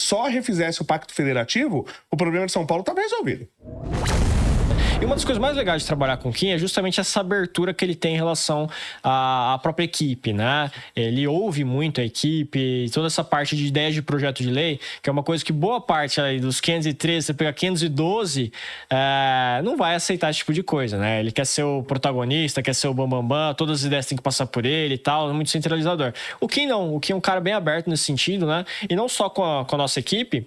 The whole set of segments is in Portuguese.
só refizesse o Pacto Federativo, o problema de São Paulo estava resolvido. E uma das coisas mais legais de trabalhar com o Kim é justamente essa abertura que ele tem em relação à própria equipe, né? Ele ouve muito a equipe, toda essa parte de ideias de projeto de lei, que é uma coisa que boa parte aí dos 513, você pega 512, não vai aceitar esse tipo de coisa, né? Ele quer ser o protagonista, quer ser o bambambam, todas as ideias têm que passar por ele e tal, é muito centralizador. O Kim não, o Kim é um cara bem aberto nesse sentido, né? E não só com a nossa equipe,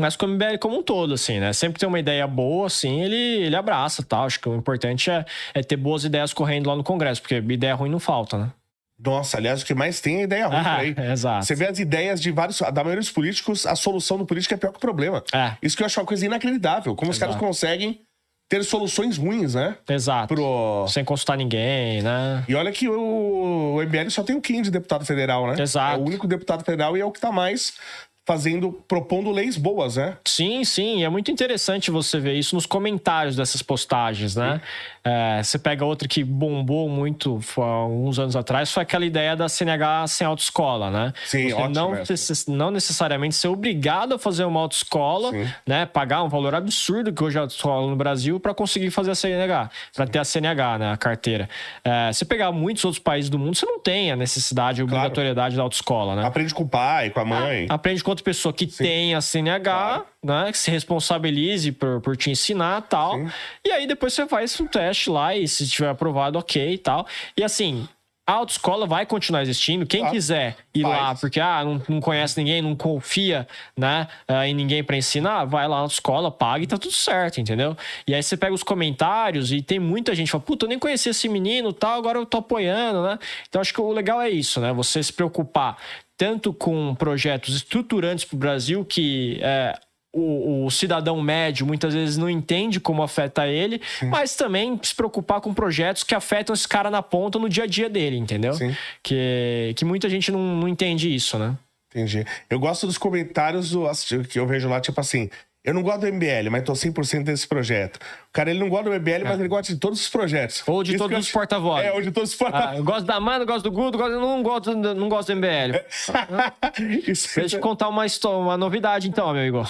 mas com o MBL como um todo, assim, né? Sempre tem uma ideia boa, assim, ele abraça, tal. Acho que o importante é ter boas ideias correndo lá no Congresso, porque ideia ruim não falta, né? Nossa, aliás, o que mais tem é ideia ruim por aí. Exato. Você vê as ideias da maioria dos políticos, a solução do político é pior que o problema. Isso que eu acho uma coisa inacreditável. Como os caras conseguem ter soluções ruins, né? Exato. Sem consultar ninguém, né? E olha que o MBL só tem o Kim de deputado federal, né? Exato. É o único deputado federal e é o que tá mais propondo leis boas, né? Sim, sim. É muito interessante você ver isso nos comentários dessas postagens, né? Você pega outra que bombou muito há uns anos atrás, foi aquela ideia da CNH sem autoescola, né? Sim, ótimo. Não necessariamente ser obrigado a fazer uma autoescola, né? Pagar um valor absurdo que hoje é a autoescola no Brasil para conseguir fazer a CNH, para ter a CNH, né? A carteira. Você pegar muitos outros países do mundo, você não tem a necessidade, a obrigatoriedade da autoescola, né? Aprende com o pai, com a mãe. Aprende com outra pessoa que tem a CNH, né? Que se responsabilize por te ensinar e tal. E aí depois você faz um teste lá e se tiver aprovado, ok e tal. E assim, a autoescola vai continuar existindo. Quem quiser ir lá porque não conhece ninguém, não confia, né, em ninguém pra ensinar, vai lá na autoescola, paga e tá tudo certo, entendeu? E aí você pega os comentários e tem muita gente que fala, puta, eu nem conhecia esse menino e tal, agora eu tô apoiando, né? Então acho que o legal é isso, né? Você se preocupar tanto com projetos estruturantes pro Brasil que o cidadão médio muitas vezes não entende como afeta ele, mas também se preocupar com projetos que afetam esse cara na ponta no dia a dia dele, entendeu? Que muita gente não entende isso, né? Entendi. Eu gosto dos comentários que eu vejo lá, tipo assim, eu não gosto do MBL, mas tô 100% desse projeto. O cara, ele não gosta do MBL, mas ele gosta de todos os projetos. Ou de todos os porta-vozes. Ou de todos os porta-vozes. Eu gosto da Amanda, gosto do Guto, não gosto do MBL. Deixa eu te contar uma novidade, então, meu amigo.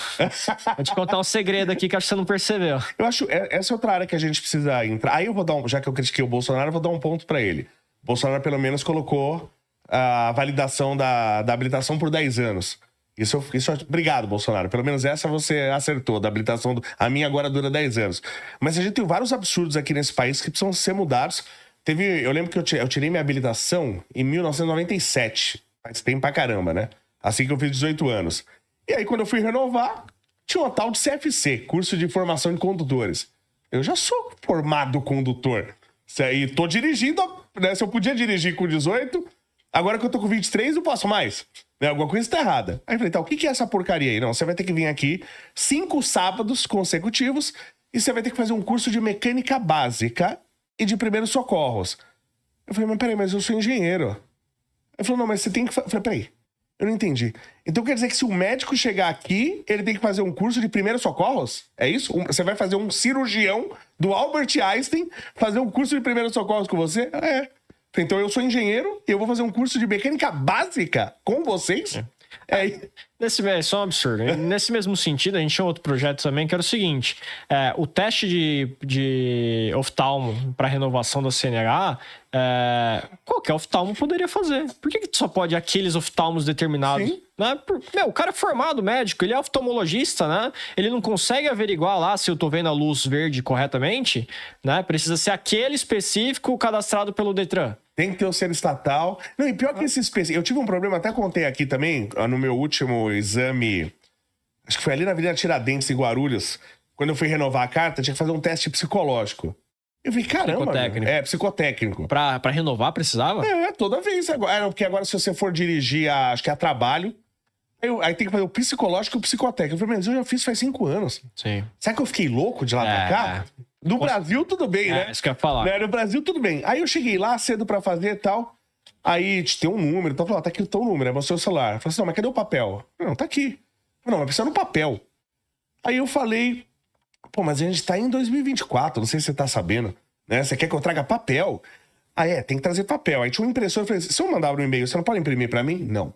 Vou te contar um segredo aqui que acho que você não percebeu. Eu acho, essa é outra área que a gente precisa entrar. Aí eu vou dar já que eu critiquei o Bolsonaro, eu vou dar um ponto pra ele. O Bolsonaro, pelo menos, colocou a validação da habilitação por 10 anos. Isso, obrigado, Bolsonaro. Pelo menos essa você acertou, da habilitação. A minha agora dura 10 anos. Mas a gente tem vários absurdos aqui nesse país que precisam ser mudados. Eu lembro que eu tirei minha habilitação em 1997. Faz tempo pra caramba, né? Assim que eu fiz 18 anos. E aí, quando eu fui renovar, tinha uma tal de CFC, Curso de Formação de Condutores. Eu já sou formado condutor. E tô dirigindo, né? Se eu podia dirigir com 18... Agora que eu tô com 23, não posso mais. Alguma coisa tá errada. Aí eu falei, tá, o que é essa porcaria aí? Não, você vai ter que vir aqui 5 sábados consecutivos e você vai ter que fazer um curso de mecânica básica e de primeiros socorros. Eu falei, mas peraí, mas eu sou engenheiro. Ele falou, não, mas você tem que... Eu falei, peraí, eu não entendi. Então quer dizer que se o médico chegar aqui, ele tem que fazer um curso de primeiros socorros? É isso? Você vai fazer um cirurgião do Albert Einstein fazer um curso de primeiros socorros com você? Então eu sou engenheiro e eu vou fazer um curso de mecânica básica com vocês? Isso é um absurdo. Nesse mesmo sentido, a gente tinha outro projeto também que era o seguinte: o teste de oftalmo para renovação da CNH, qualquer oftalmo poderia fazer. Por que só pode aqueles oftalmos determinados? Né? O cara é formado médico, ele é oftalmologista, né? Ele não consegue averiguar lá se eu tô vendo a luz verde corretamente, né? Precisa ser aquele específico cadastrado pelo Detran. Tem que ter o selo estatal. Não, e pior que esse específico. Eu tive um problema, até contei aqui também, no meu último exame. Acho que foi ali na Avenida Tiradentes, em Guarulhos. Quando eu fui renovar a carta, tinha que fazer um teste psicológico. Eu falei, caramba. Psicotécnico. Psicotécnico. Pra renovar precisava? Toda vez. Porque agora, se você for dirigir, acho que a trabalho, aí tem que fazer o psicológico e o psicotécnico. Eu falei, mas eu já fiz faz 5 anos. Sim. Será que eu fiquei louco de lá pra cá? No Brasil, tudo bem, né? Isso que eu ia falar. No Brasil, tudo bem. Aí eu cheguei lá cedo pra fazer e tal. Aí tem um número. Então eu falei, tá aqui o teu número, é o seu celular. Eu falei assim, não, mas cadê o papel? Não, tá aqui. Eu falei, não, mas precisa no papel. Aí eu falei, pô, mas a gente tá em 2024, não sei se você tá sabendo, né? Você quer que eu traga papel? Tem que trazer papel. Aí tinha um impressor, eu falei, se eu mandar um e-mail, você não pode imprimir pra mim? Não.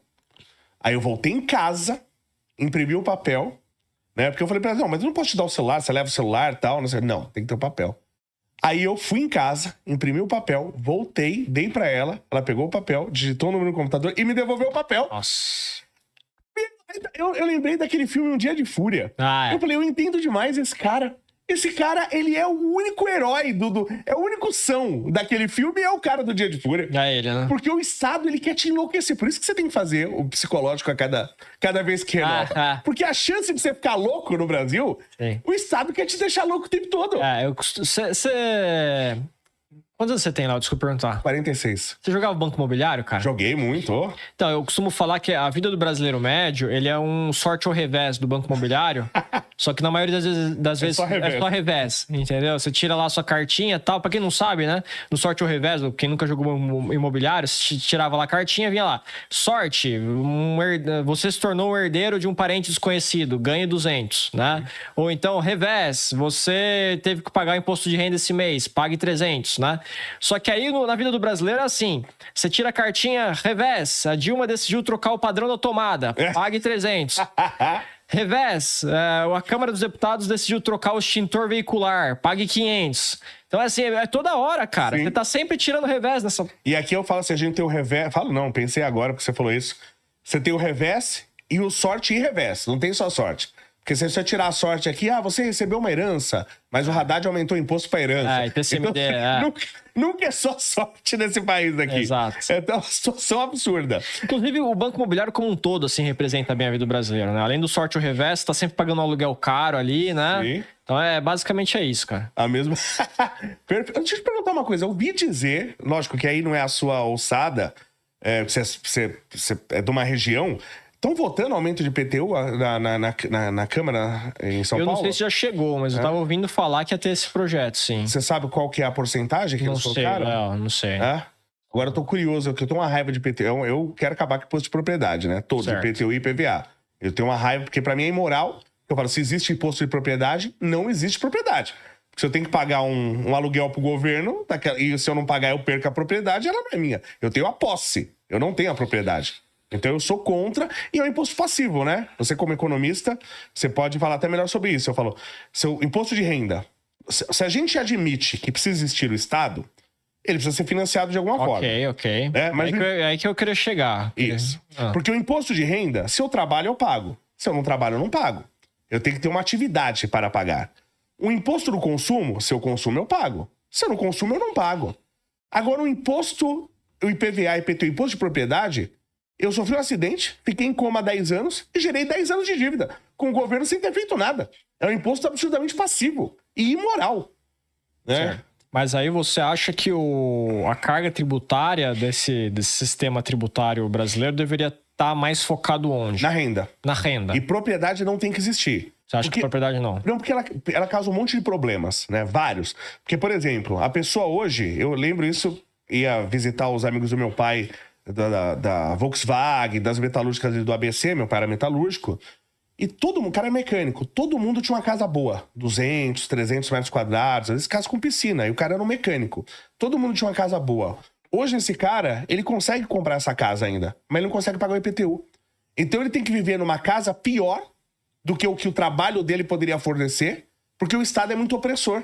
Aí eu voltei em casa, imprimi o papel, né? Porque eu falei pra ela, não, mas eu não posso te dar o celular, você leva o celular e tal. Não, sei. Não, tem que ter o papel. Aí eu fui em casa, imprimi o papel, voltei, dei pra ela, ela pegou o papel, digitou o número no computador e me devolveu o papel. Nossa. Eu lembrei daquele filme Um Dia de Fúria. Eu falei, eu entendo demais esse cara. Esse cara, ele é o único herói é o único são daquele filme e é o cara do Dia de Fúria. É ele, né? Porque o Estado, ele quer te enlouquecer. Por isso que você tem que fazer o psicológico a cada vez que renova. Porque a chance de você ficar louco no Brasil, o Estado quer te deixar louco o tempo todo. Quantos anos você tem lá? Desculpa perguntar. 46. Você jogava Banco Imobiliário, cara? Joguei muito. Então, eu costumo falar que a vida do brasileiro médio, ele é um sorte ao revés do Banco Imobiliário. Só que na maioria das vezes é só revés, entendeu? Você tira lá a sua cartinha e tal. Pra quem não sabe, né? No sorte ao revés, quem nunca jogou imobiliário, você tirava lá a cartinha, vinha lá. Sorte, você se tornou um herdeiro de um parente desconhecido, ganhe 200, né? Ou então, revés, você teve que pagar o imposto de renda esse mês, pague 300, né? Só que aí, na vida do brasileiro, é assim. Você tira a cartinha, revés, a Dilma decidiu trocar o padrão da tomada, pague 300. Revés, a Câmara dos Deputados decidiu trocar o extintor veicular, pague 500. Então, assim, é toda hora, cara. Sim. Você tá sempre tirando revés nessa... E aqui eu falo assim, a gente tem o revés... Falo não, pensei agora porque você falou isso. Você tem o revés e o sorte e revés. Não tem só sorte. Porque se você tirar a sorte aqui, você recebeu uma herança, mas o Haddad aumentou o imposto pra herança. IPCMD, então, nunca é só sorte nesse país aqui. Exato. É uma situação absurda. Inclusive, o Banco Imobiliário como um todo, assim, representa bem a vida do brasileiro, né? Além do sorte ou revés, você tá sempre pagando um aluguel caro ali, né? Sim. Então, basicamente é isso, cara. A mesma... Deixa eu te perguntar uma coisa. Eu ouvi dizer, lógico que aí não é a sua alçada, você é de uma região... Estão votando aumento de IPTU na Câmara em São Paulo? Eu não sei se já chegou, mas eu tava ouvindo falar que ia ter esse projeto, sim. Você sabe qual que é a porcentagem que eles colocaram? Não sei. Agora eu tô curioso, porque eu tenho uma raiva de IPTU. Eu quero acabar com o imposto de propriedade, né? Todo, certo. IPTU e IPVA. Eu tenho uma raiva, porque pra mim é imoral. Eu falo, se existe imposto de propriedade, não existe propriedade. Porque se eu tenho que pagar um aluguel pro governo, e se eu não pagar eu perco a propriedade, ela não é minha. Eu tenho a posse, eu não tenho a propriedade. Então eu sou contra, e é um imposto passivo, né? Você como economista, você pode falar até melhor sobre isso. Eu falo, seu imposto de renda, se a gente admite que precisa existir o Estado, ele precisa ser financiado de alguma forma. Ok. Mas aí que eu queria chegar. Isso. Porque o imposto de renda, se eu trabalho, eu pago. Se eu não trabalho, eu não pago. Eu tenho que ter uma atividade para pagar. O imposto do consumo, se eu consumo, eu pago. Se eu não consumo, eu não pago. Agora, o imposto, o IPVA, IPTU, imposto de propriedade... Eu sofri um acidente, fiquei em coma há 10 anos e gerei 10 anos de dívida, com o governo sem ter feito nada. É um imposto absolutamente passivo e imoral. Né? Mas aí você acha que a carga tributária desse sistema tributário brasileiro deveria estar mais focado onde? Na renda. Na renda. E propriedade não tem que existir. Você acha que propriedade não? Não, porque ela causa um monte de problemas, né? Vários. Porque, por exemplo, a pessoa hoje, eu lembro isso, ia visitar os amigos do meu pai... Da Volkswagen, das metalúrgicas do ABC, meu pai era metalúrgico, e o cara é mecânico, todo mundo tinha uma casa boa, 200, 300 metros quadrados, às vezes casa com piscina, e o cara era um mecânico. Todo mundo tinha uma casa boa. Hoje esse cara, ele consegue comprar essa casa ainda, mas ele não consegue pagar o IPTU. Então ele tem que viver numa casa pior do que o trabalho dele poderia fornecer, porque o Estado é muito opressor.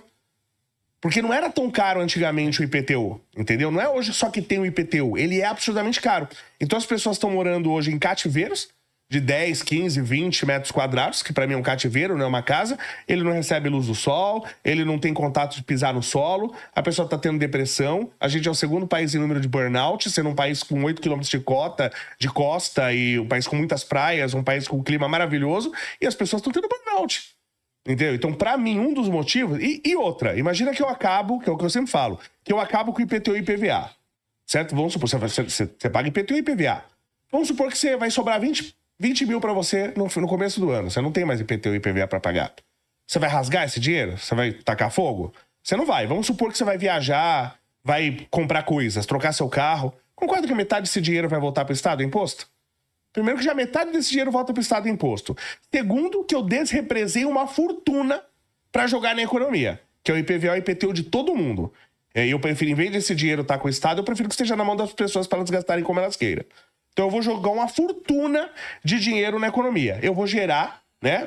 Porque não era tão caro antigamente o IPTU, entendeu? Não é hoje só que tem o IPTU, ele é absurdamente caro. Então as pessoas estão morando hoje em cativeiros de 10, 15, 20 metros quadrados, que pra mim é um cativeiro, não é uma casa. Ele não recebe luz do sol, ele não tem contato de pisar no solo, a pessoa tá tendo depressão. A gente é o segundo país em número de burnout, sendo um país com 8 quilômetros de costa e um país com muitas praias, um país com um clima maravilhoso, e as pessoas estão tendo burnout. Entendeu? Então, pra mim, um dos motivos... E outra, imagina que eu acabo, que é o que eu sempre falo, que eu acabo com IPTU e IPVA. Certo? Vamos supor, você paga IPTU e IPVA. Vamos supor que você vai sobrar 20 mil pra você no começo do ano. Você não tem mais IPTU e IPVA pra pagar. Você vai rasgar esse dinheiro? Você vai tacar fogo? Você não vai. Vamos supor que você vai viajar, vai comprar coisas, trocar seu carro. Concorda que metade desse dinheiro vai voltar pro Estado, imposto? Primeiro que já metade desse dinheiro volta pro Estado em imposto. Segundo, que eu desrepresei uma fortuna para jogar na economia, que é o IPVA e o IPTU de todo mundo. E eu prefiro, em vez desse dinheiro estar com o Estado, eu prefiro que esteja na mão das pessoas para elas gastarem como elas queiram. Então eu vou jogar uma fortuna de dinheiro na economia. Eu vou gerar, né?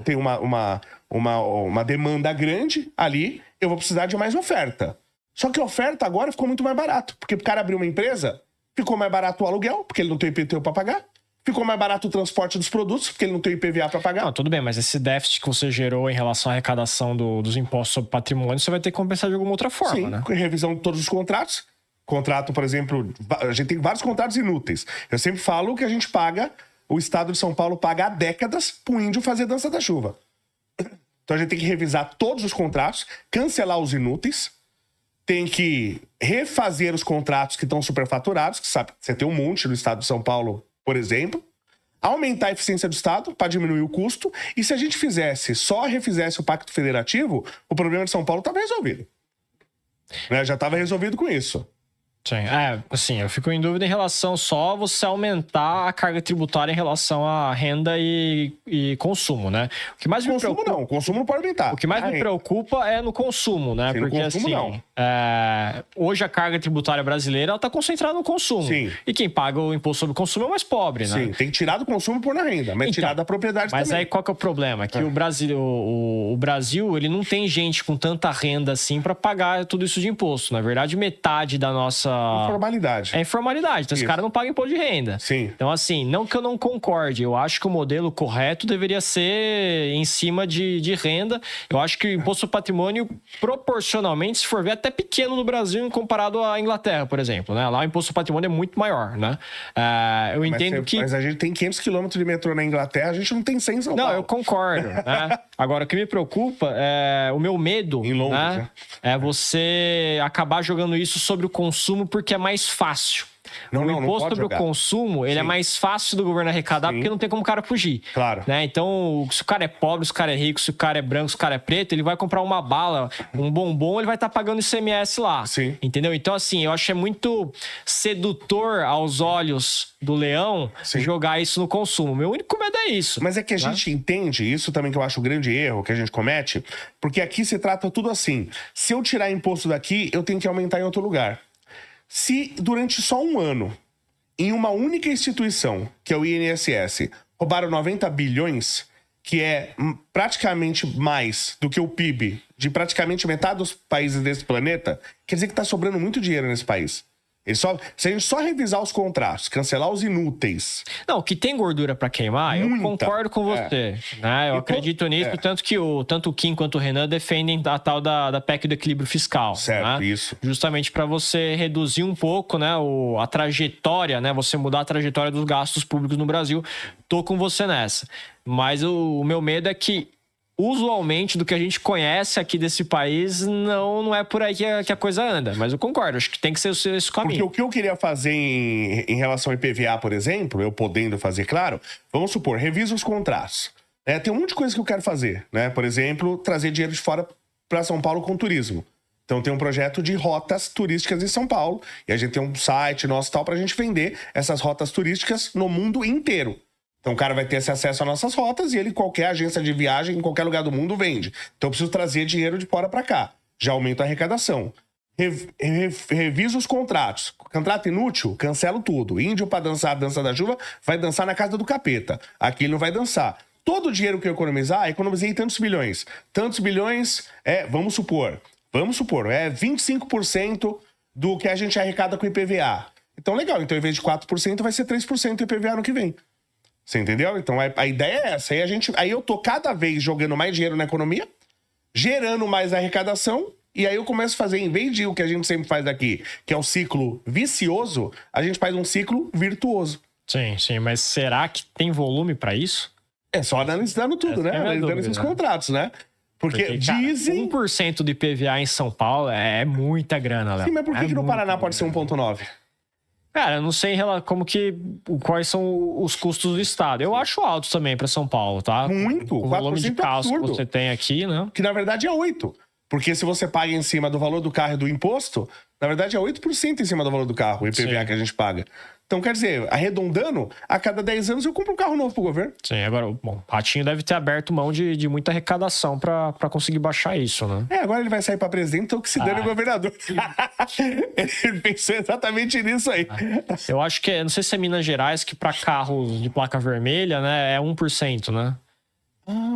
Tenho uma demanda grande ali, eu vou precisar de mais oferta. Só que a oferta agora ficou muito mais barato. Porque o cara abriu uma empresa, ficou mais barato o aluguel, porque ele não tem IPTU para pagar. Ficou mais barato o transporte dos produtos, porque ele não tem IPVA para pagar. Não, tudo bem, mas esse déficit que você gerou em relação à arrecadação dos impostos sobre patrimônio, você vai ter que compensar de alguma outra forma, Sim, né? com revisão de todos os contratos. Contrato, por exemplo, a gente tem vários contratos inúteis. Eu sempre falo que a gente paga, o Estado de São Paulo paga há décadas pro índio fazer dança da chuva. Então a gente tem que revisar todos os contratos, cancelar os inúteis, tem que refazer os contratos que estão superfaturados, que sabe, você tem um monte no Estado de São Paulo, por exemplo, aumentar a eficiência do Estado para diminuir o custo, e se a gente só refizesse o Pacto Federativo, o problema de São Paulo estava resolvido. Né? Já estava resolvido com isso. Sim, assim, eu fico em dúvida em relação só a você aumentar a carga tributária em relação à renda e consumo, né? O que mais me preocupa... Não, o consumo não pode aumentar. O que mais me preocupa é no consumo, né? Sim, porque no consumo, assim, não. Hoje a carga tributária brasileira ela tá concentrada no consumo. Sim. E quem paga o imposto sobre o consumo é o mais pobre, né? Sim, tem que tirar do consumo e pôr na renda, mas tirar da propriedade mas também. aí qual que é o problema? Que o Brasil, ele não tem gente com tanta renda assim para pagar tudo isso de imposto. Na verdade, metade da nossa... Informalidade. É informalidade. Então, esse cara não paga imposto de renda. Sim. Então, assim, não que eu não concorde. Eu acho que o modelo correto deveria ser em cima de renda. Eu acho que o imposto do patrimônio, proporcionalmente, se for ver, até pequeno no Brasil comparado à Inglaterra, por exemplo. Né? Lá o imposto do patrimônio é muito maior, né? Eu entendo que... Mas a gente tem 500 quilômetros de metrô na Inglaterra, a gente não tem 100 em São Paulo. Não, eu concordo. Né? Agora, o que me preocupa é o meu medo, em Londres, né? É você acabar jogando isso sobre o consumo porque é mais fácil. O imposto sobre o consumo, ele é mais fácil do governo arrecadar porque não tem como o cara fugir. Claro. Né? Então, se o cara é pobre, se o cara é rico, se o cara é branco, se o cara é preto, ele vai comprar uma bala, um bombom, ele vai estar pagando ICMS lá. Sim. Entendeu? Então, assim, eu acho que é muito sedutor aos olhos do leão jogar isso no consumo. Meu único medo é isso. Mas é que a gente entende, isso também que eu acho o grande erro que a gente comete, porque aqui se trata tudo assim. Se eu tirar imposto daqui, eu tenho que aumentar em outro lugar. Se durante só um ano, em uma única instituição, que é o INSS, roubaram 90 bilhões, que é praticamente mais do que o PIB de praticamente metade dos países desse planeta, quer dizer que está sobrando muito dinheiro nesse país. Se a gente só revisar os contratos, cancelar os inúteis... Não, que tem gordura para queimar, eu concordo com você. Né? Eu acredito nisso, tanto que tanto o Kim quanto o Renan defendem a tal da PEC do equilíbrio fiscal. Certo, né? isso. Justamente para você reduzir um pouco, né, a trajetória, né, você mudar a trajetória dos gastos públicos no Brasil. Tô com você nessa. Mas o meu medo é que usualmente, do que a gente conhece aqui desse país, não é por aí que a coisa anda. Mas eu concordo, acho que tem que ser esse caminho. Porque o que eu queria fazer em relação ao IPVA, por exemplo, eu podendo fazer, claro, vamos supor, revisa os contratos. Tem um monte de coisa que eu quero fazer, né? Por exemplo, trazer dinheiro de fora para São Paulo com turismo. Então tem um projeto de rotas turísticas em São Paulo, e a gente tem um site nosso tal para a gente vender essas rotas turísticas no mundo inteiro. Então o cara vai ter esse acesso às nossas rotas e qualquer agência de viagem em qualquer lugar do mundo vende. Então eu preciso trazer dinheiro de fora para cá. Já aumenta a arrecadação. Reviso os contratos. Contrato inútil, cancelo tudo. Índio para dançar a dança da chuva vai dançar na casa do capeta. Aqui ele não vai dançar. Todo o dinheiro que eu economizei tantos bilhões. Tantos bilhões vamos supor, 25% do que a gente arrecada com IPVA. Então legal, então em vez de 4% vai ser 3% do IPVA no que vem. Você entendeu? Então a ideia é essa. Aí eu tô cada vez jogando mais dinheiro na economia, gerando mais arrecadação, e aí eu começo a fazer, em vez de o que a gente sempre faz aqui, que é o ciclo vicioso, a gente faz um ciclo virtuoso. Sim, mas será que tem volume para isso? É só analisando tudo, né? Analisando esses contratos, né? Porque dizem... 1% do IPVA em São Paulo é muita grana, Léo. Sim, mas por que no Paraná pode ser 1,9%? Cara, eu não sei quais são os custos do estado. Eu acho alto também para São Paulo, tá? Muito. O volume de casos que você tem aqui, né? Que na verdade é 8%. Porque se você paga em cima do valor do carro e do imposto, na verdade é 8% em cima do valor do carro, o IPVA Sim. que a gente paga. Então, quer dizer, arredondando, a cada 10 anos eu compro um carro novo pro governo. Sim, agora, bom, o Ratinho deve ter aberto mão de muita arrecadação pra conseguir baixar isso, né? Agora ele vai sair pra presidente, então que se dane o governador. Ele pensou exatamente nisso aí. Eu acho que, não sei se é Minas Gerais, que pra carros de placa vermelha, né, é 1%, né?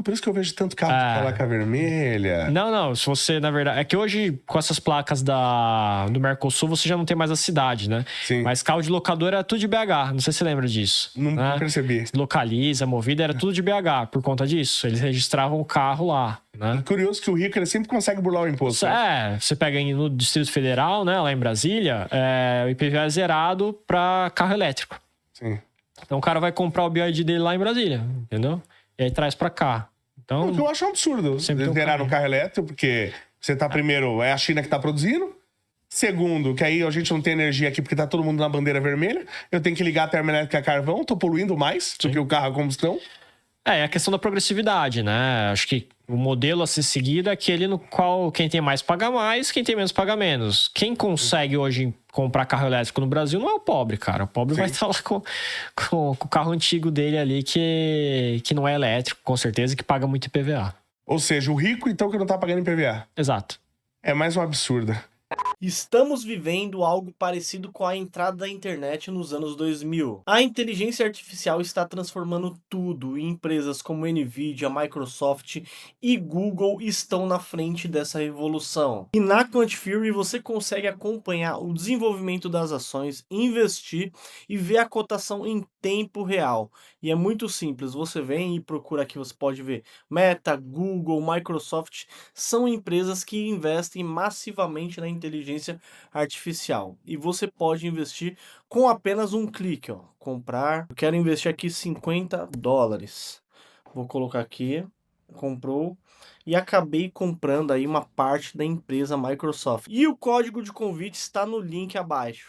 Por isso que eu vejo tanto carro de placa vermelha. Não, se você, na verdade... É que hoje, com essas placas do Mercosul, você já não tem mais a cidade, né? Sim. Mas carro de locadora era tudo de BH, não sei se você lembra disso. Não né? percebi. Localiza, Movida, era tudo de BH, por conta disso. Eles registravam o carro lá, né? Curioso que o rico, ele sempre consegue burlar o imposto. Você pega no Distrito Federal, né, lá em Brasília, o IPVA é zerado pra carro elétrico. Sim. Então o cara vai comprar o BioID dele lá em Brasília, entendeu? E aí traz pra cá. Então, O que eu acho um absurdo zerar no carro elétrico, porque você tá primeiro, é a China que tá produzindo. Segundo, que aí a gente não tem energia aqui porque tá todo mundo na bandeira vermelha. Eu tenho que ligar a termoelétrica a carvão, tô poluindo mais do que o carro a combustão. É a questão da progressividade, né? Acho que o modelo a ser seguido é aquele no qual quem tem mais paga mais, quem tem menos paga menos. Quem consegue hoje comprar carro elétrico no Brasil não é o pobre, cara. O pobre vai estar lá com o carro antigo dele ali que não é elétrico, com certeza, e que paga muito IPVA. Ou seja, o rico, então, que não tá pagando IPVA. Exato. É mais um absurdo. Estamos vivendo algo parecido com a entrada da internet nos anos 2000. A inteligência artificial está transformando tudo e empresas como Nvidia, Microsoft e Google estão na frente dessa revolução. E na Quantifury você consegue acompanhar o desenvolvimento das ações, investir e ver a cotação em tempo real. E é muito simples, você vem e procura aqui, você pode ver Meta, Google, Microsoft, são empresas que investem massivamente na inteligência artificial. E você pode investir com apenas um clique, ó. Comprar, eu quero investir aqui $50. Vou colocar aqui, comprou. E acabei comprando aí uma parte da empresa Microsoft. E o código de convite está no link abaixo.